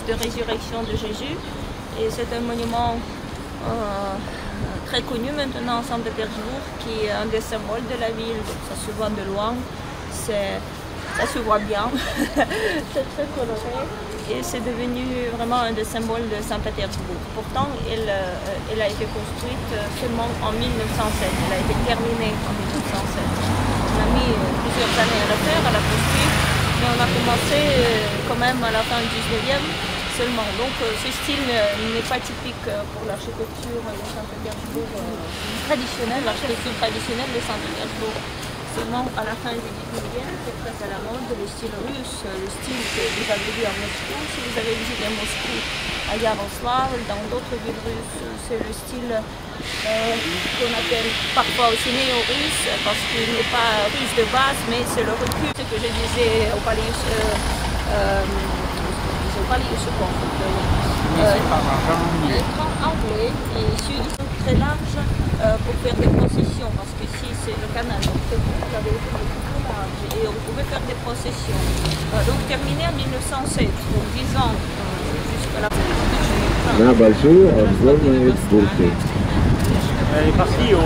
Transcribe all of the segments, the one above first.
de résurrection de Jésus. Et c'est un monument très connu maintenant à Saint-Pétersbourg, qui est un des symboles de la ville. Donc ça se voit de loin, ça se voit bien, c'est très coloré. Et c'est devenu vraiment un des symboles de Saint-Pétersbourg. Pourtant, elle a été construite seulement en 1907. Elle a été terminée en 1907. On a mis plusieurs années à la faire, à la construire, mais on a commencé quand même à la fin du 19e seulement. Donc ce style n'est pas typique pour l'architecture de Saint-Pétersbourg traditionnelle, l'architecture traditionnelle de Saint-Pétersbourg. Seulement à la fin du 19e, c'est très à la mode, le style russe, le style que vous avez vu à Moscou. Si vous avez visité Moscou, à Yaroslav, dans d'autres villes russes, c'est le style qu'on appelle parfois aussi néo-russe, parce qu'il n'est pas russe de base, mais c'est le recul. Ce que je disais au palais anglais et sud très large pour faire des processions, parce que ici c'est le canal, donc vous avez très large et on pouvait faire des processions. Donc terminé en 1907, donc 10 ans jusqu'à la fin. Elle est partie au...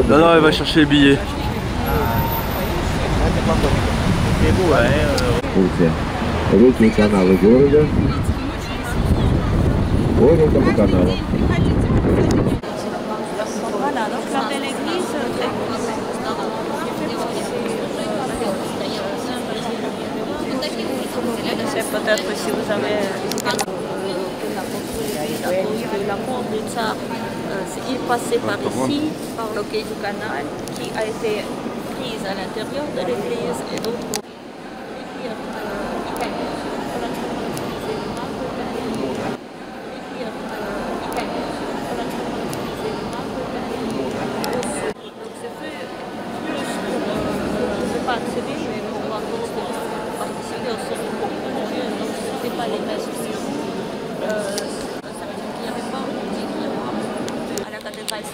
Non, non, elle va chercher les billets. C'est beau, hein. Великий канал города. Вот этого канала. Voilà, donc la belle église, très c'est peut-être si vous avez la pont du Tsar, il passait par ici, par le quai du canal, qui a été prise à l'intérieur de l'église et donc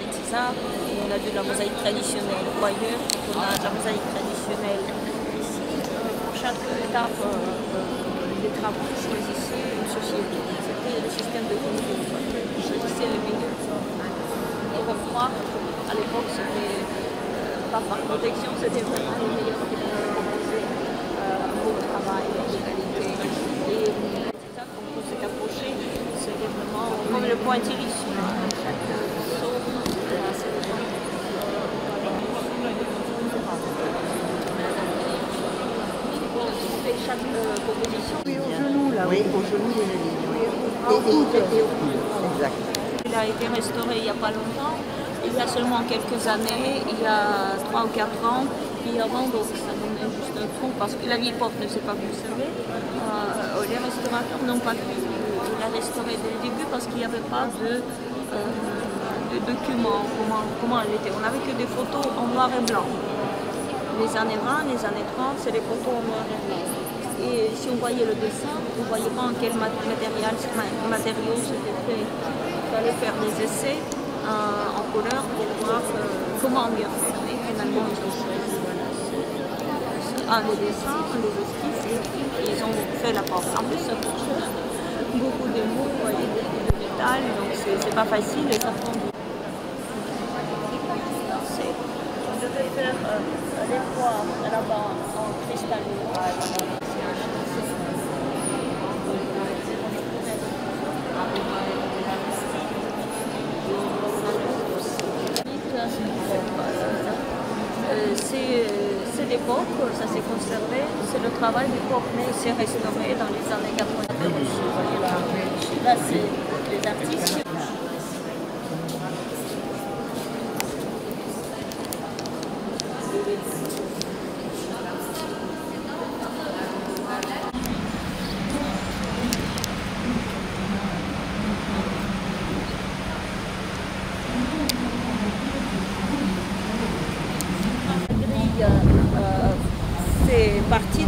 on a vu la mosaïque traditionnelle ailleurs, on a la mosaïque traditionnelle ici. Pour chaque étape des travaux, on choisissait une société. C'était le système de concours. On choisissait le milieu. Et revoir, à l'époque, c'était pas par protection, c'était vraiment les meilleurs qui pouvaient proposer un beau travail de qualité. Et c'est ça qu'on peut s'approcher, c'était vraiment comme le pointillisme. Chaque composition. Oui, au genou, là. Oui, au genou, il y a les lignes. Exact. Il a été restauré il n'y a pas longtemps, il y a seulement quelques années, il y a 3 ou 4 ans. Et avant, donc, ça donnait juste un trou parce que la vieille porte ne s'est pas conservée. Les restaurateurs n'ont pas pu la restaurer dès le début parce qu'il n'y avait pas de documents, comment elle était. On n'avait que des photos en noir et blanc. Les années 20, les années 30, c'est des photos en noir et blanc. Et si on voyait le dessin, on ne voyait pas en quel matériaux c'était fait. Il fallait faire des essais en couleur pour voir comment bien faire. Et finalement, ils ont choisi les dessins, les esquisses, et ils ont fait la porte. En plus, ça touche beaucoup de mots, beaucoup de métal, donc c'est pas facile et ça prend du temps. On devait faire les poires là-bas en cristal noir. C'est l'époque, ça s'est conservé, c'est le travail d'époque, mais c'est restauré dans les années 90. Là, c'est les artistes. C'est parti